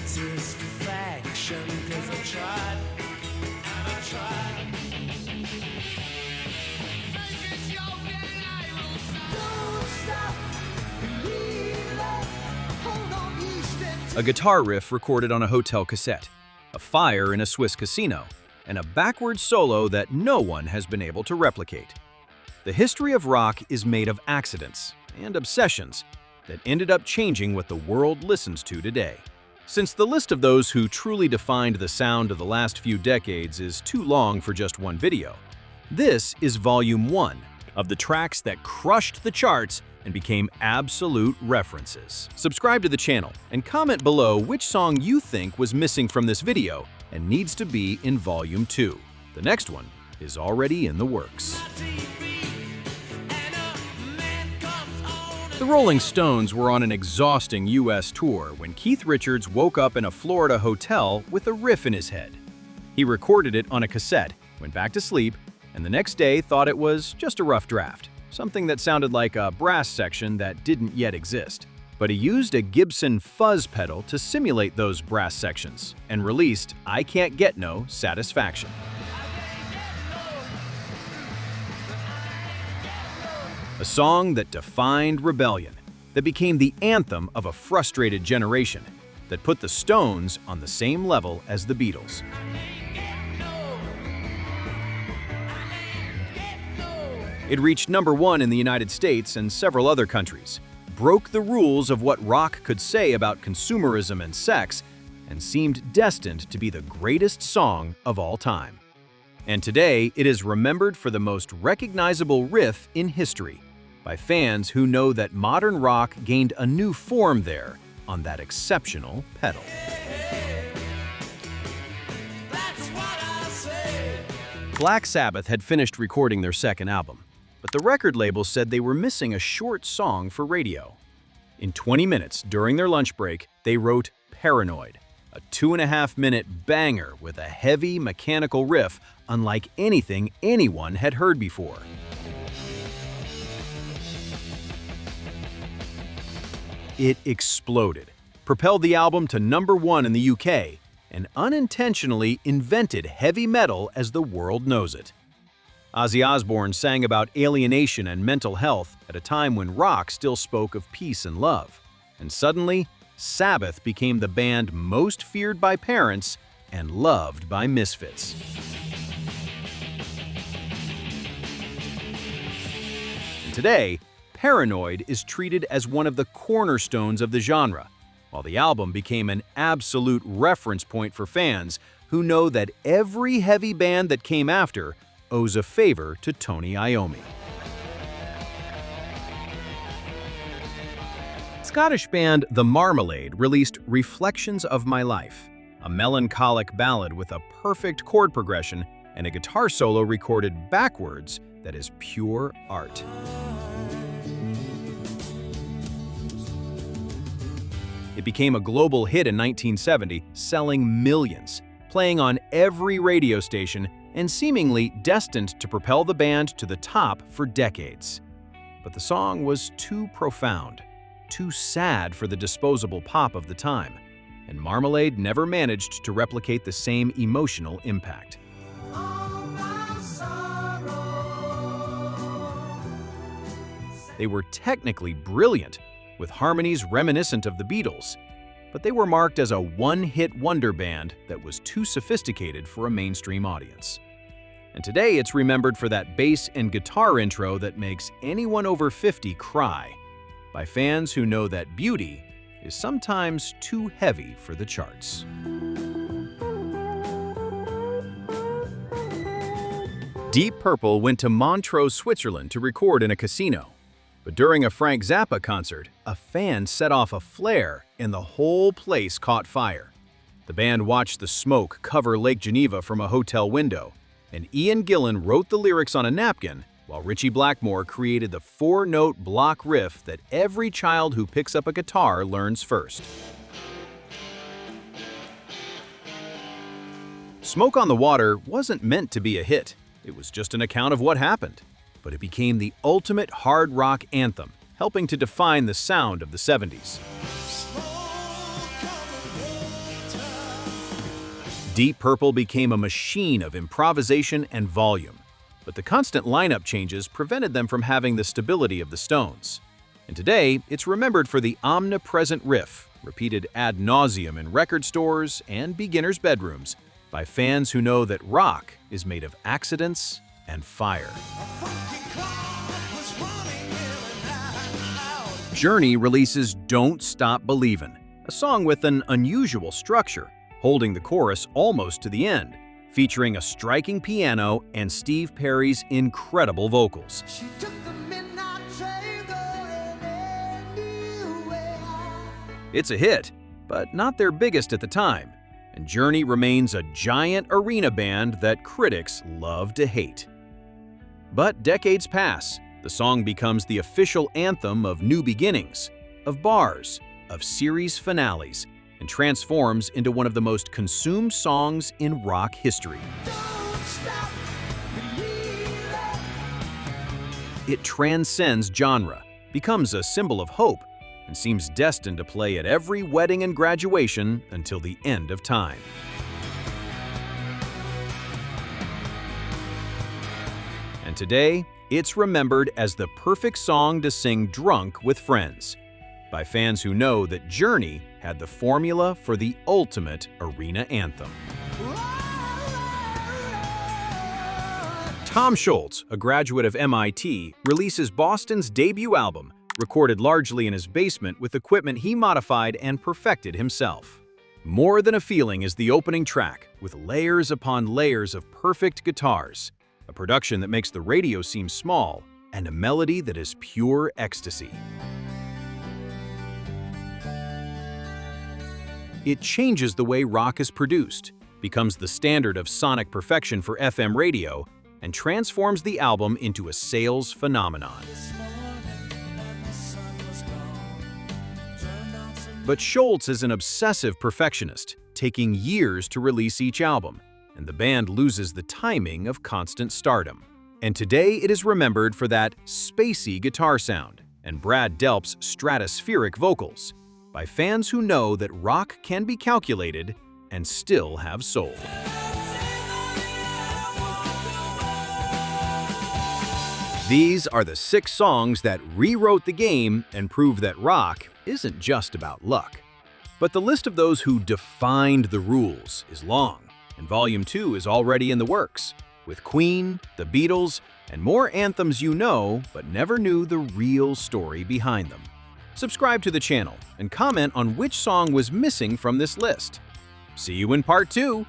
satisfaction, 'cause I tried, and I tried. Don't stop, believe it. Hold on, you step to A guitar riff recorded on a hotel cassette, a fire in a Swiss casino, and a backward solo that no one has been able to replicate. The history of rock is made of accidents and obsessions that ended up changing what the world listens to today. Since the list of those who truly defined the sound of the last few decades is too long for just one video, this is Volume 1 of the tracks that crushed the charts and became absolute references. Subscribe to the channel and comment below which song you think was missing from this video and needs to be in Volume 2. The next one is already in the works. The Rolling Stones were on an exhausting US tour when Keith Richards woke up in a Florida hotel with a riff in his head. He recorded it on a cassette, went back to sleep, and the next day thought it was just a rough draft, something that sounded like a brass section that didn't yet exist. But he used a Gibson fuzz pedal to simulate those brass sections and released I Can't Get No Satisfaction. A song that defined rebellion, that became the anthem of a frustrated generation, that put the Stones on the same level as the Beatles. It reached #1 in the United States and several other countries, broke the rules of what rock could say about consumerism and sex, and seemed destined to be the greatest song of all time. And today, it is remembered for the most recognizable riff in history, by fans who know that modern rock gained a new form there on that exceptional pedal. Black Sabbath had finished recording their second album, but the record label said they were missing a short song for radio. In 20 minutes during their lunch break, they wrote Paranoid, a 2.5-minute banger with a heavy mechanical riff unlike anything anyone had heard before. It exploded, propelled the album to #1 in the UK, and unintentionally invented heavy metal as the world knows it. Ozzy Osbourne sang about alienation and mental health at a time when rock still spoke of peace and love. And suddenly, Sabbath became the band most feared by parents and loved by misfits. And today, Paranoid is treated as one of the cornerstones of the genre, while the album became an absolute reference point for fans who know that every heavy band that came after owes a favor to Tony Iommi. Scottish band The Marmalade released Reflections of My Life, a melancholic ballad with a perfect chord progression and a guitar solo recorded backwards that is pure art. It became a global hit in 1970, selling millions, playing on every radio station, and seemingly destined to propel the band to the top for decades. But the song was too profound, too sad for the disposable pop of the time, and Marmalade never managed to replicate the same emotional impact. They were technically brilliant, with harmonies reminiscent of the Beatles, but they were marked as a one-hit wonder band that was too sophisticated for a mainstream audience. And today it's remembered for that bass and guitar intro that makes anyone over 50 cry, by fans who know that beauty is sometimes too heavy for the charts. Deep Purple went to Montreux, Switzerland to record in a casino. But during a Frank Zappa concert, a fan set off a flare and the whole place caught fire. The band watched the smoke cover Lake Geneva from a hotel window, and Ian Gillan wrote the lyrics on a napkin, while Ritchie Blackmore created the 4-note block riff that every child who picks up a guitar learns first. Smoke on the Water wasn't meant to be a hit. It was just an account of what happened. But it became the ultimate hard rock anthem, helping to define the sound of the 70s. Deep Purple became a machine of improvisation and volume, but the constant lineup changes prevented them from having the stability of the Stones. And today, it's remembered for the omnipresent riff, repeated ad nauseum in record stores and beginners' bedrooms, by fans who know that rock is made of accidents and fire. Journey releases Don't Stop Believin', a song with an unusual structure, holding the chorus almost to the end, featuring a striking piano and Steve Perry's incredible vocals. She took the midnight train going anywhere. It's a hit, but not their biggest at the time, and Journey remains a giant arena band that critics love to hate. But decades pass, the song becomes the official anthem of new beginnings, of bars, of series finales, and transforms into one of the most consumed songs in rock history. Don't stop believing. It transcends genre, becomes a symbol of hope, and seems destined to play at every wedding and graduation until the end of time. And today, it's remembered as the perfect song to sing drunk with friends, by fans who know that Journey had the formula for the ultimate arena anthem. Tom Scholz, a graduate of MIT, releases Boston's debut album, recorded largely in his basement with equipment he modified and perfected himself. More Than a Feeling is the opening track, with layers upon layers of perfect guitars, a production that makes the radio seem small, and a melody that is pure ecstasy. It changes the way rock is produced, becomes the standard of sonic perfection for FM radio, and transforms the album into a sales phenomenon. But Scholz is an obsessive perfectionist, taking years to release each album, and the band loses the timing of constant stardom. And today it is remembered for that spacey guitar sound and Brad Delp's stratospheric vocals, by fans who know that rock can be calculated and still have soul. These are the 6 songs that rewrote the game and prove that rock isn't just about luck. But the list of those who defined the rules is long, and Volume 2 is already in the works, with Queen, the Beatles, and more anthems you know but never knew the real story behind them. Subscribe to the channel and comment on which song was missing from this list. See you in Part 2!